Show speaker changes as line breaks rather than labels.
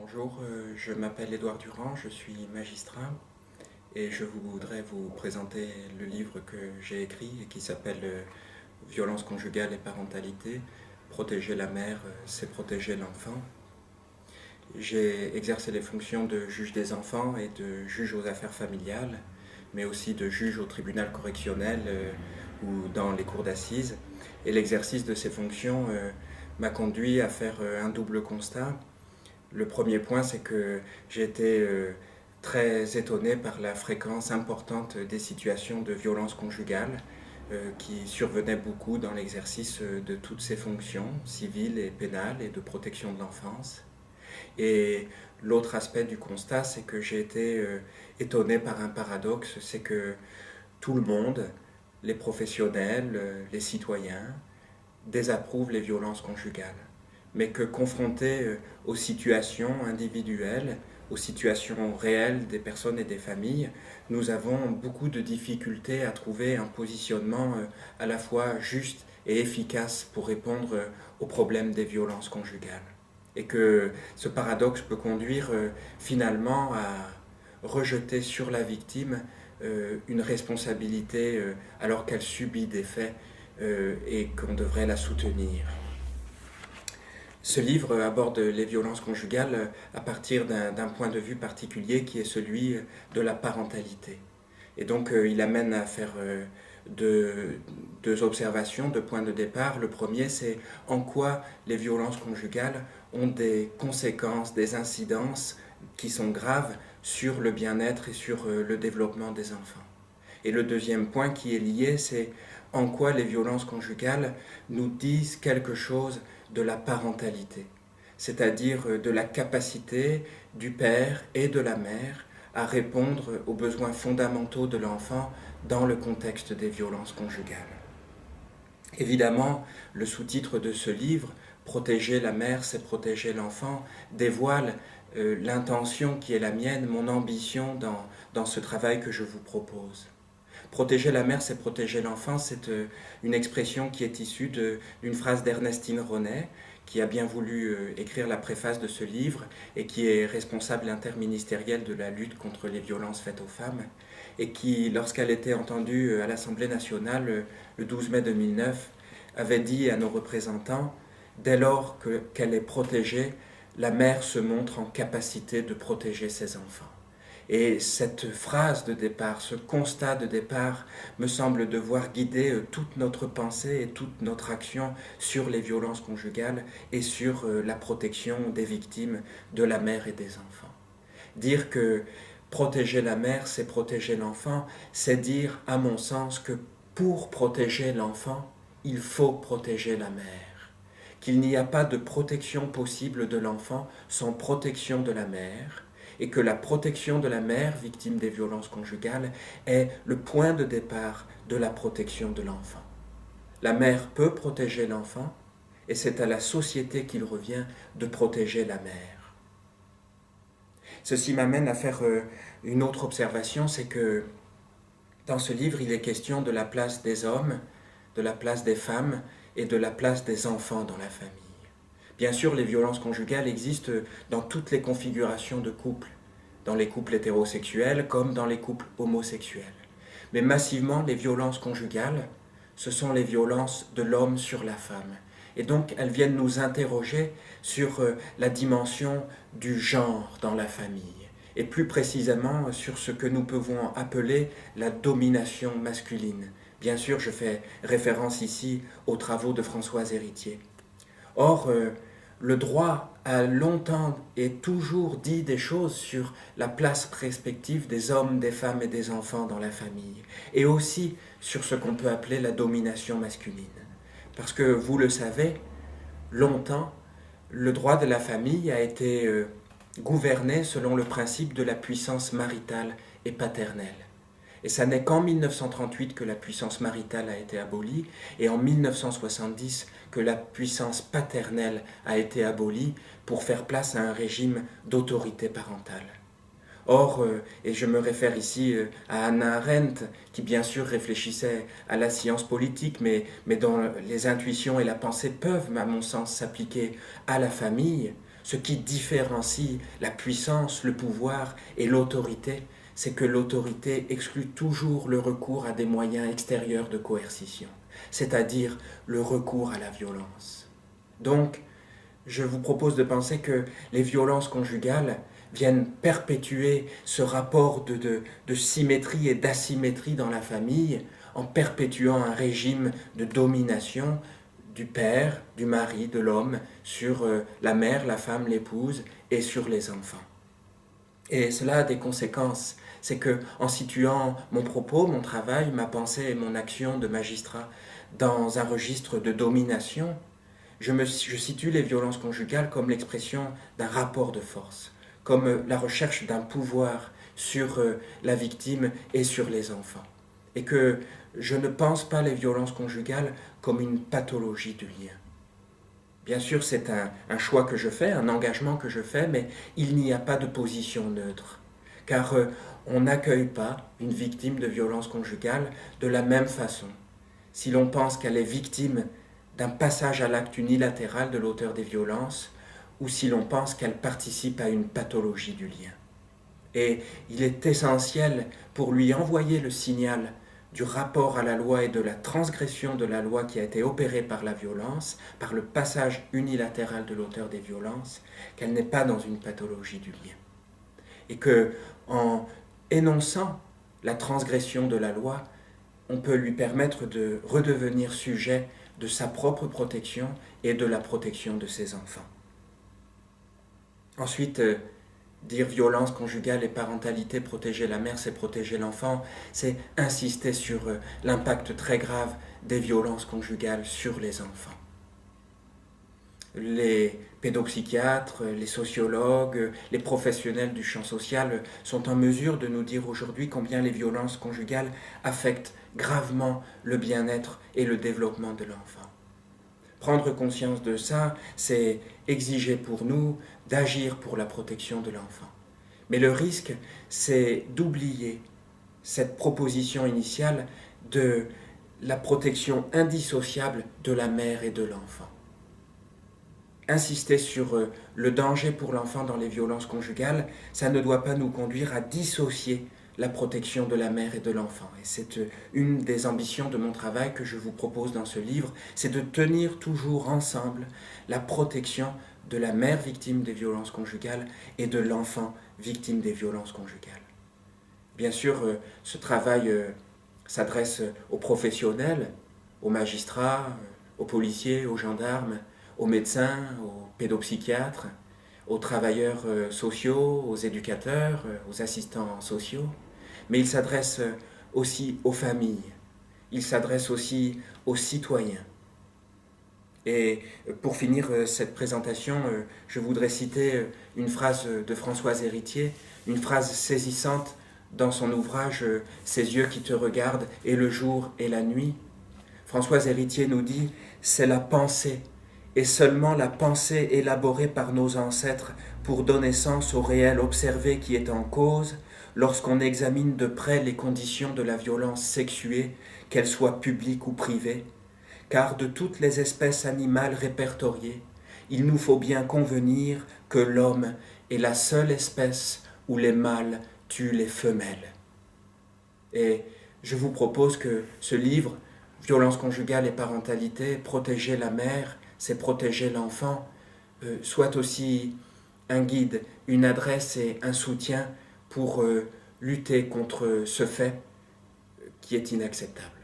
Bonjour, je m'appelle Édouard Durand, je suis magistrat et je voudrais vous présenter le livre que j'ai écrit et qui s'appelle Violence conjugale et parentalité. Protéger la mère, c'est protéger l'enfant. J'ai exercé les fonctions de juge des enfants et de juge aux affaires familiales, mais aussi de juge au tribunal correctionnel ou dans les cours d'assises. Et l'exercice de ces fonctions m'a conduit à faire un double constat. Le premier point, c'est que j'ai été très étonné par la fréquence importante des situations de violence conjugale qui survenaient beaucoup dans l'exercice de toutes ces fonctions civiles et pénales et de protection de l'enfance. Et l'autre aspect du constat, c'est que j'ai été étonné par un paradoxe, c'est que tout le monde, les professionnels, les citoyens, désapprouvent les violences conjugales, mais que confrontés aux situations individuelles, aux situations réelles des personnes et des familles, nous avons beaucoup de difficultés à trouver un positionnement à la fois juste et efficace pour répondre aux problèmes des violences conjugales. Et que ce paradoxe peut conduire finalement à rejeter sur la victime une responsabilité alors qu'elle subit des faits et qu'on devrait la soutenir. Ce livre aborde les violences conjugales à partir d'un point de vue particulier qui est celui de la parentalité. Et donc il amène à faire deux observations, deux points de départ. Le premier, c'est en quoi les violences conjugales ont des conséquences, des incidences qui sont graves sur le bien-être et sur le développement des enfants. Et le deuxième point qui est lié, c'est en quoi les violences conjugales nous disent quelque chose de la parentalité, c'est-à-dire de la capacité du père et de la mère à répondre aux besoins fondamentaux de l'enfant dans le contexte des violences conjugales. Évidemment, le sous-titre de ce livre, Protéger la mère, c'est protéger l'enfant, dévoile l'intention qui est la mienne, mon ambition dans ce travail que je vous propose. Protéger la mère, c'est protéger l'enfant, c'est une expression qui est issue d'une phrase d'Ernestine Ronay, qui a bien voulu écrire la préface de ce livre et qui est responsable interministérielle de la lutte contre les violences faites aux femmes, et qui, lorsqu'elle était entendue à l'Assemblée nationale le 12 mai 2009, avait dit à nos représentants « Dès lors qu'elle est protégée, la mère se montre en capacité de protéger ses enfants ». Et cette phrase de départ, ce constat de départ me semble devoir guider toute notre pensée et toute notre action sur les violences conjugales et sur la protection des victimes, de la mère et des enfants. Dire que protéger la mère, c'est protéger l'enfant, c'est dire, à mon sens, que pour protéger l'enfant, il faut protéger la mère. Qu'il n'y a pas de protection possible de l'enfant sans protection de la mère, et que la protection de la mère victime des violences conjugales est le point de départ de la protection de l'enfant. La mère peut protéger l'enfant et c'est à la société qu'il revient de protéger la mère. Ceci m'amène à faire une autre observation, c'est que dans ce livre, il est question de la place des hommes, de la place des femmes et de la place des enfants dans la famille. Bien sûr, les violences conjugales existent dans toutes les configurations de couples, dans les couples hétérosexuels comme dans les couples homosexuels. Mais massivement, les violences conjugales, ce sont les violences de l'homme sur la femme. Et donc, elles viennent nous interroger sur la dimension du genre dans la famille, et plus précisément sur ce que nous pouvons appeler la domination masculine. Bien sûr, je fais référence ici aux travaux de Françoise Héritier. Or, le droit a longtemps et toujours dit des choses sur la place respective des hommes, des femmes et des enfants dans la famille, et aussi sur ce qu'on peut appeler la domination masculine. Parce que, vous le savez, longtemps, le droit de la famille a été gouverné selon le principe de la puissance maritale et paternelle. Et ça n'est qu'en 1938 que la puissance maritale a été abolie et en 1970 que la puissance paternelle a été abolie pour faire place à un régime d'autorité parentale. Or, et je me réfère ici à Hannah Arendt, qui bien sûr réfléchissait à la science politique, mais dont les intuitions et la pensée peuvent, à mon sens, s'appliquer à la famille, ce qui différencie la puissance, le pouvoir et l'autorité, c'est que l'autorité exclut toujours le recours à des moyens extérieurs de coercition, c'est-à-dire le recours à la violence. Donc, je vous propose de penser que les violences conjugales viennent perpétuer ce rapport de symétrie et d'asymétrie dans la famille en perpétuant un régime de domination du père, du mari, de l'homme sur la mère, la femme, l'épouse et sur les enfants. Et cela a des conséquences. C'est que en situant mon propos, mon travail, ma pensée et mon action de magistrat dans un registre de domination, je situe les violences conjugales comme l'expression d'un rapport de force, comme la recherche d'un pouvoir sur la victime et sur les enfants. Et que je ne pense pas les violences conjugales comme une pathologie du lien. Bien sûr, c'est un choix que je fais, un engagement que je fais, mais il n'y a pas de position neutre. Car on n'accueille pas une victime de violence conjugale de la même façon. Si l'on pense qu'elle est victime d'un passage à l'acte unilatéral de l'auteur des violences, ou si l'on pense qu'elle participe à une pathologie du lien. Et il est essentiel pour lui envoyer le signal du rapport à la loi et de la transgression de la loi qui a été opérée par la violence, par le passage unilatéral de l'auteur des violences, qu'elle n'est pas dans une pathologie du lien. Et que, en énonçant la transgression de la loi, on peut lui permettre de redevenir sujet de sa propre protection et de la protection de ses enfants. Ensuite, dire violence conjugale et parentalité, protéger la mère, c'est protéger l'enfant, c'est insister sur l'impact très grave des violences conjugales sur les enfants. Les pédopsychiatres, les sociologues, les professionnels du champ social sont en mesure de nous dire aujourd'hui combien les violences conjugales affectent gravement le bien-être et le développement de l'enfant. Prendre conscience de ça, c'est exiger pour nous d'agir pour la protection de l'enfant. Mais le risque, c'est d'oublier cette proposition initiale de la protection indissociable de la mère et de l'enfant. Insister sur le danger pour l'enfant dans les violences conjugales, ça ne doit pas nous conduire à dissocier la protection de la mère et de l'enfant. Et c'est une des ambitions de mon travail que je vous propose dans ce livre, c'est de tenir toujours ensemble la protection de la mère victime des violences conjugales et de l'enfant victime des violences conjugales. Bien sûr, ce travail s'adresse aux professionnels, aux magistrats, aux policiers, aux gendarmes, aux médecins, aux pédopsychiatres, aux travailleurs sociaux, aux éducateurs, aux assistants sociaux, mais il s'adresse aussi aux familles, il s'adresse aussi aux citoyens. Et pour finir cette présentation, je voudrais citer une phrase de Françoise Héritier, une phrase saisissante dans son ouvrage « Ces yeux qui te regardent et le jour et la nuit ». Françoise Héritier nous dit « C'est la pensée, et seulement la pensée élaborée par nos ancêtres pour donner sens au réel observé qui est en cause, lorsqu'on examine de près les conditions de la violence sexuée, qu'elle soit publique ou privée, car de toutes les espèces animales répertoriées, il nous faut bien convenir que l'homme est la seule espèce où les mâles tuent les femelles. » Et je vous propose que ce livre, Violence conjugale et parentalité, protéger la mère, c'est protéger l'enfant, soit aussi un guide, une adresse et un soutien pour lutter contre ce fait qui est inacceptable.